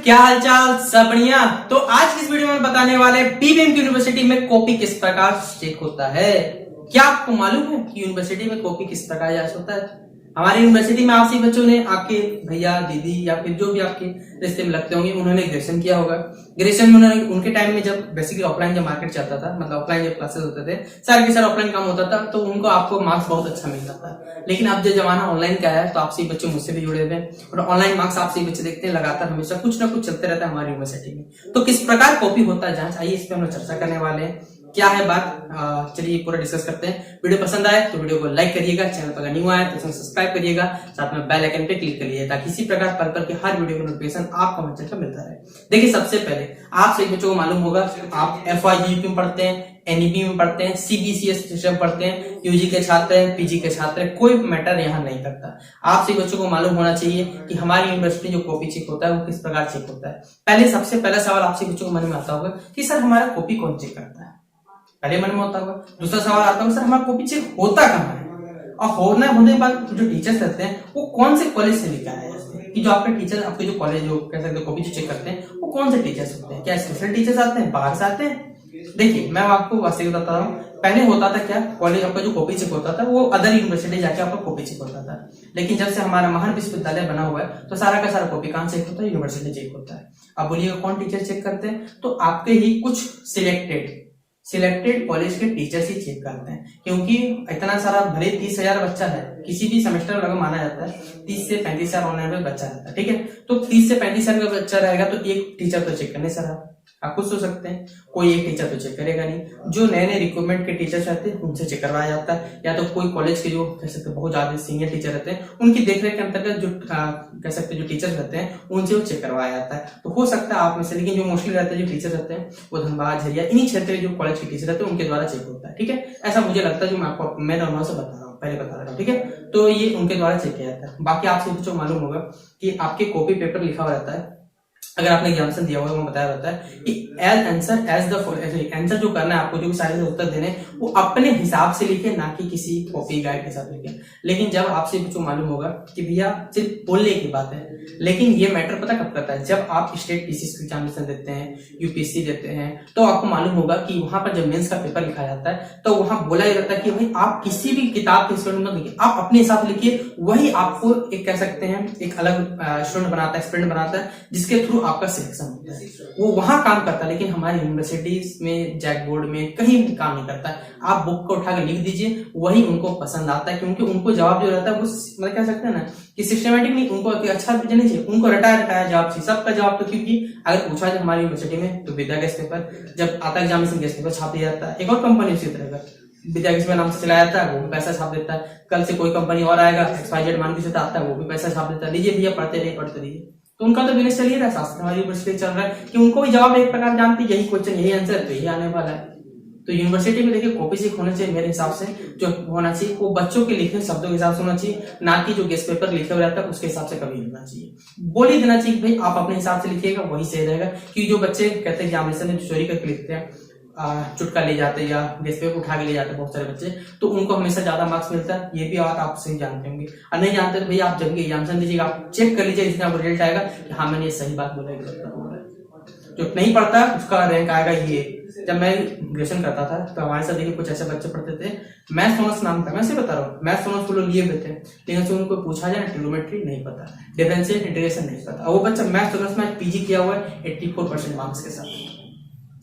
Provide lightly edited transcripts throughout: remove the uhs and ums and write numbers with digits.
क्या हालचाल, सब बढ़िया। तो आज की इस वीडियो में बताने वाले पीवीएम यूनिवर्सिटी में कॉपी किस प्रकार चेक होता है। क्या आपको मालूम है कि यूनिवर्सिटी में कॉपी किस प्रकार जांच होता है? हमारी यूनिवर्सिटी में आपसे बच्चों ने, आपके भैया दीदी या फिर जो भी आपके रिश्ते में लगते होंगे, उन्होंने ग्रेजुएशन किया होगा। ग्रेजुएशन में उन्होंने उनके टाइम में जब बेसिकली ऑफलाइन जब मार्केट चलता था, मतलब ऑफलाइन जब क्लासेस होते थे, सारे के सारे ऑफलाइन काम होता था, तो उनको आपको मार्क्स बहुत अच्छा मिलता था। लेकिन अब जो जमाना ऑनलाइन का है, तो आपसे बच्चे मुझसे भी जुड़े हुए हैं और ऑनलाइन मार्क्स आपसे बच्चे देखते हैं लगातार, हमेशा कुछ ना कुछ चलते रहता है हमारी यूनिवर्सिटी में। तो किस प्रकार कॉपी होता है जांच, आइए इस पर हम लोग चर्चा करने वाले हैं। क्या है बात, चलिए पूरा डिस्कस करते हैं। वीडियो पसंद आए तो वीडियो को लाइक करिएगा, चैनल पर अगर न्यू आए तो चैनल सब्सक्राइब करिएगा, साथ में बेल आइकन पे क्लिक करिए ताकि इसी प्रकार पल पल के हर वीडियो का नोटिफिकेशन आपको हमारे चैनल पर मिलता रहे। देखिए, सबसे पहले आप सभी बच्चों को मालूम होगा, आप FYGP में पढ़ते हैं, NEP में पढ़ते हैं, CBCS सिस्टम पढ़ते हैं, यूजी के छात्र हैं, PG के छात्र हैं, कोई मैटर यहाँ नहीं करता। आप सभी बच्चों को मालूम होना चाहिए कि हमारी यूनिवर्सिटी जो कॉपी चेक होता है वो किस प्रकार चेक होता है। पहले सबसे पहला सवाल आप सभी बच्चों को मन में आता होगा कि सर हमारा कॉपी कौन चेक करता है, पहले मन में होता होगा। दूसरा सवाल आता होगा, सर हमारा कॉपी चेक होता कहाँ है, और होने के बाद जो टीचर्स रहते हैं वो कौन से कॉलेज से लेकर आए हैं, कि जो आपके टीचर, आपके जो कॉलेज जो कह सकते हैं कॉपी चेक करते हैं, वो कौन से टीचर्स होते हैं? क्या स्पेशल टीचर्स आते हैं, बाहर से आते हैं? देखिए, मैं आपको वास्तविक बताता हूँ। पहले होता था क्या, कॉलेज आपका जो कॉपी चेक होता था वो अदर यूनिवर्सिटी जाके आपका कॉपी चेक होता था। लेकिन जब से हमारा महान विश्वविद्यालय बना हुआ है, तो सारा का सारा कॉपी कहाँ चेक होता है? यूनिवर्सिटी चेक होता है। अब बोलिएगा कौन टीचर चेक करते हैं? तो आपके ही कुछ सिलेक्टेड कॉलेज के टीचर्स ही चेक करते हैं, क्योंकि इतना सारा भले 30,000 बच्चा है, किसी भी सेमेस्टर में माना जाता है 30 से 35,000 ऑनलाइन बच्चा रहता है, ठीक है। तो 30 से 35,000 का बच्चा रहेगा तो एक टीचर तो चेक करने सर आप खुद सोच सकते हैं, कोई एक टीचर तो चेक करेगा नहीं। जो नए नए रिक्रूटमेंट के टीचर्स रहते हैं उनसे चेक करवाया जाता है, या तो कोई कॉलेज के जो कह सकते हैं बहुत ज्यादा सीनियर टीचर रहते हैं उनकी देखरेख के अंतर्गत जो कह सकते हैं जो टीचर्स रहते हैं उनसे वो चेक करवाया जाता है। तो हो सकता है आप में से, लेकिन जो मोस्टली रहते हैं जो टीचर रहते हैं वो धनबाद, झरिया, इन्हीं क्षेत्र के जो कॉलेज के टीचर रहते हैं उनके द्वारा चेक होता है, ठीक है। ऐसा मुझे लगता है, जो मैं आपको मैं नॉर्मल से बता रहा हूँ, पहले बता रहा हूँ, ठीक है। तो ये उनके द्वारा चेक किया जाता है। बाकी आपसे कुछ मालूम होगा कि आपके कॉपी पेपर लिखा हुआ रहता है, अगर आपने एग्जाम्पल दिया हुआ है वो बताया रहता है कि आंसर जो करना है आपको, जो भी सारे उत्तर देने वो अपने हिसाब से लिखे, ना कि किसी कॉपी गाइड के साथ लिखे। लेकिन जब आपसे कुछ मालूम होगा कि भैया सिर्फ बोलने की बात है, लेकिन ये मैटर पता कब करता है, जब आप स्टेट PCC एग्जामिनेशन देते हैं, UPSC देते हैं, तो आपको मालूम होगा कि वहां पर जब मेंस का पेपर लिखा जाता है तो वहां बोला जाता है कि भाई आप किसी भी किताब के स्टूडेंट मत लिखिए, आप अपने हिसाब से लिखिए। वही आपको एक कह सकते हैं एक अलग स्टूडेंट बनाता है, स्टूडेंट बनाता है, जिसके थ्रू आपका सिलेक्शन होता है। वो वहां काम करता है, लेकिन हमारी यूनिवर्सिटीज में जैक बोर्ड में कहीं भी काम नहीं करता है। आप बुक को उठाकर लिख दीजिए, वही उनको पसंद आता है, क्योंकि उनको जवाब जो रहता है वो मतलब कह सकते हैं ना कि सिस्टमेटिक नहीं, उनको अच्छा नहीं चाहिए, उनको रटाया जवाब चाहिए, सबका जवाब। तो क्योंकि अगर पूछा जाए हमारी यूनिवर्सिटी में तो विद्या गेस्ट पेपर जब आता है, एग्जामिनेशन गेस्ट पेपर छाप दिया जाता है। एक और कंपनी उसी तरह का विद्या गेस्ट नाम से चलाया जाता है, वो भी पैसा छाप देता है। कल से कोई कंपनी और आएगा, XYZ मान के आता है, वो भी पैसा छाप देता है, लीजिए भैया पढ़ते रहिए। तो उनका तो बिजनेस चल ही रहा है, शास्त्र हमारी यूनिवर्सिटी चल रहा है कि उनको भी जवाब एक प्रकार जानती है, यही क्वेश्चन यही आंसर तो यही आने वाला है। तो यूनिवर्सिटी में देखिए कॉपी चेक होना चाहिए, मेरे हिसाब से जो होना चाहिए वो बच्चों के लिखे शब्दों के हिसाब से होना चाहिए, ना कि जो गेस्ट पेपर लिखे हुए रहता है उसके हिसाब से कभी होना चाहिए। बोल ही देना चाहिए भाई आप अपने हिसाब से लिखिएगा, वही सही रहेगा। क्योंकि जो बच्चे कहते हैं कि एग्जामिनेशन में चोरी करके लिखते हैं, चुटका ले जाते या गेस्ट पेपर उठा के ले जाते बहुत सारे बच्चे, तो उनको हमेशा ज्यादा मार्क्स मिलता है। ये भी बात आप सही जानते होंगे, और नहीं जानते तो भैया आप जब भी एग्जामिनेशन दीजिएगा आप चेक कर लीजिए, जिसका रिजल्ट आएगा कि हाँ मैंने ये सही बात बोला है। जो नहीं पढ़ता उसका रैंक आएगा ये। जब मैं ग्रेजुएशन करता था तो हमारे साथ देखिए कुछ ऐसे बच्चे पढ़ते थे, मैथ्स ऑनर्स नाम था, मैं से बता रहा हूँ, मैथ्स ऑनर्स वो लोग लिए हुए थे, लेकिन से उनको पूछा जाए ट्रिग्नोमेट्री नहीं पता, डिफरेंशियल इंटीग्रेशन नहीं पता। और वो बच्चा मैथ्स ऑनर्स में PG किया हुआ है 84% मार्क्स के साथ।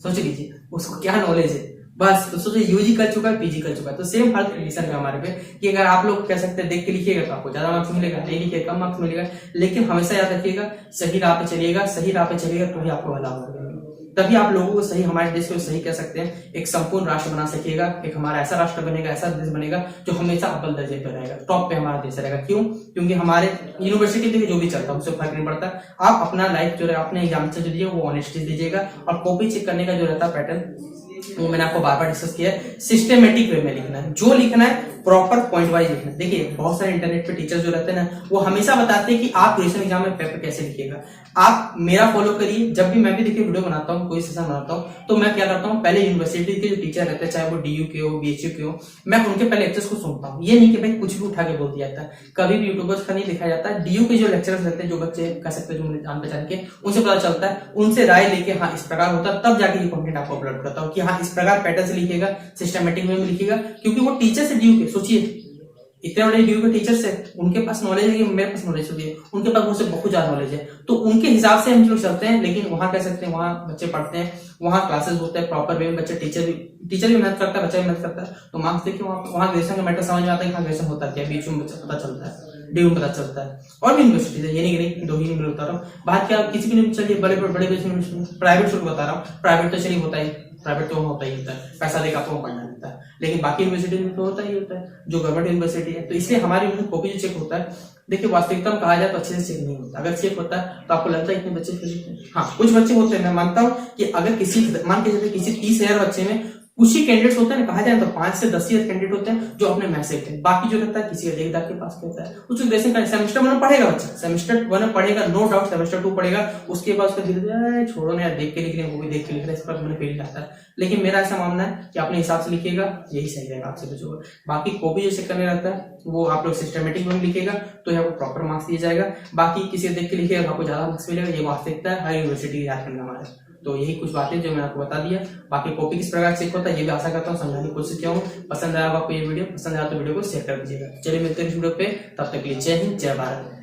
सोच लीजिए उसको क्या नॉलेज है। बस तो सोचिए UG कर चुका है, PG कर चुका है। तो सेम हर कंडीशन में हमारे पे कि अगर आप लोग कह सकते हैं देख के लिखिएगा तो आपको ज्यादा मार्क्स मिलेगा, नहीं लिखिएगा कम मार्क्स मिलेगा। लेकिन हमेशा याद रखिएगा सही राह पे चलिएगा, सही राह पे चलिएगा तो ही आपको भला होगा, तभी आप लोगों को सही, हमारे देश को सही कह सकते हैं, एक संपूर्ण राष्ट्र बना सकिएगा। एक हमारा ऐसा राष्ट्र बनेगा, ऐसा देश बनेगा जो हमेशा अव्वल दर्जे पर रहेगा, टॉप पे हमारा देश रहेगा। क्यों? क्योंकि हमारे यूनिवर्सिटी में जो भी चलता है उससे फर्क नहीं पड़ता। आप अपना लाइफ जो है अपने एग्जाम से जो दिए वो ऑनेस्टी दीजिएगा, और कॉपी चेक करने का जो रहता है पैटर्न वो मैंने आपको बार बार डिस्कस किया है, सिस्टमेटिक वे में लिखना है। जो लिखना है प्रॉपर पॉइंट वाइज लिखना। देखिए बहुत सारे इंटरनेट पे टीचर जो रहते हैं ना, वो हमेशा बताते हैं कि आप ग्रेजुएशन एग्जाम में पेपर कैसे लिखिएगा। आप मेरा फॉलो करिए। जब भी मैं भी देखिए वीडियो बनाता हूँ, कोई सेशन बनाता हूँ, तो मैं क्या करता हूँ, पहले यूनिवर्सिटी के जो टीचर रहते हैं, चाहे वो डीयू के हो, बीएचयू के हो, मैं उनके पहले लेक्चर्स को सुनता हूँ। ये नहीं कि भाई कुछ भी उठा के बोल दिया जाता है, कभी भी यूट्यूबर्स का नहीं लिखा जाता है। डीयू के जो लेक्चरर्स रहते हैं, जो बच्चे कह सकते हैं, जो जान पहचान के, उनसे पता चलता है, उनसे राय लेके हाँ इस प्रकार होता है, तब जाके ये कंटेंट आपको अपलोड करता हूँ कि हाँ इस प्रकार पैटर्न से लिखिएगा, सिस्टमेटिक वे में लिखिएगा। क्योंकि वो टीचर से डीयू के, सोचिए इतने बड़े डीयू के टीचर्स है, उनके पास नॉलेज है कि मेरे पास नॉलेज होती है, उनके पास मुझसे बहुत ज्यादा नॉलेज है, तो उनके हिसाब से हम लोग चलते हैं। लेकिन वहां कह सकते हैं, वहां बच्चे पढ़ते हैं, वहां क्लासेस होते हैं प्रॉपर वे में, बच्चे टीचर भी मेहनत करता है, बच्चा भी मेहनत करता है, तो मार्क्स देखिए वहां ग्रेजुएशन का मैटर समझ में आता है कि ग्रेजुएशन होता क्या, बीच में पता चलता है, डीयू में पता चलता है। और भी यूनिवर्सिटी है, ये नहीं कि नहीं, दो ही बता रहा हूँ। बात क्या किसी भी नहीं, चलिए बड़े यूनिवर्सिटी, प्राइवेट शुरू बता रहा हूँ, प्राइवेट तो चलिए होता ही, प्राइवेट तो होता ही होता है, पैसा देकर आपको पढ़ना रहता है। लेकिन बाकी यूनिवर्सिटी में तो होता ही होता है, जो गवर्नमेंट यूनिवर्सिटी है। तो इसलिए हमारी कॉपी जो चेक होता है, देखिए वास्तविकता में कहा जाए तो अच्छे से चेक नहीं होता। अगर चेक होता है तो आपको लगता है इतने बच्चे फेल, हाँ कुछ बच्चे होते हैं, मैं मानता हूँ कि अगर किसी मान के चलते किसी 30,000 बच्चे में कुछ ही कैंडिडेट्स होते हैं, कहा जाए तो 5 से 10,000 कैंडिडेट होते हैं जो अपने मैथ से थे। बाकी जो रहता है किसी का देख के पास करता है, कुछ ग्रेजुएशन का सेमेस्टर 1 पढ़ेगा बच्चा, सेमेस्टर 1 पढ़ेगा नो डाउट, सेमेस्टर 2 पढ़ेगा, उसके बाद उसका धीरे धीरे छोड़ो ना यार, देख के लिख रहे हैं, वो भी देख के लिख रहे हैं, इस पर मैंने फेल आता है। लेकिन मेरा ऐसा मानना है कि अपने हिसाब से लिखिएगा, यही सही रहेगा आपसे कुछ होगा। बाकी कॉपी जो चेक करने रहता है वो आप लोग सिस्टमेटिक में लिखिएगा तो यहाँ प्रॉपर मार्क्स दिया जाएगा। बाकी किसी देख के लिखिएगा आपको ज्यादा मार्क्स मिलेगा, ये वास्तविकता है हर यूनिवर्सिटी झारखंड में हमारे। तो यही कुछ बातें जो मैंने आपको बता दिया। बाकी कॉपी किस प्रकार चेक होता है ये भी आशा करता हूँ समझाने की कोशिश किया हूँ। पसंद आया आपको ये वीडियो, पसंद आया तो वीडियो को शेयर कर दीजिएगा। चलिए मिलते हैं इस वीडियो पे, तब तक के लिए जय हिंद जय भारत।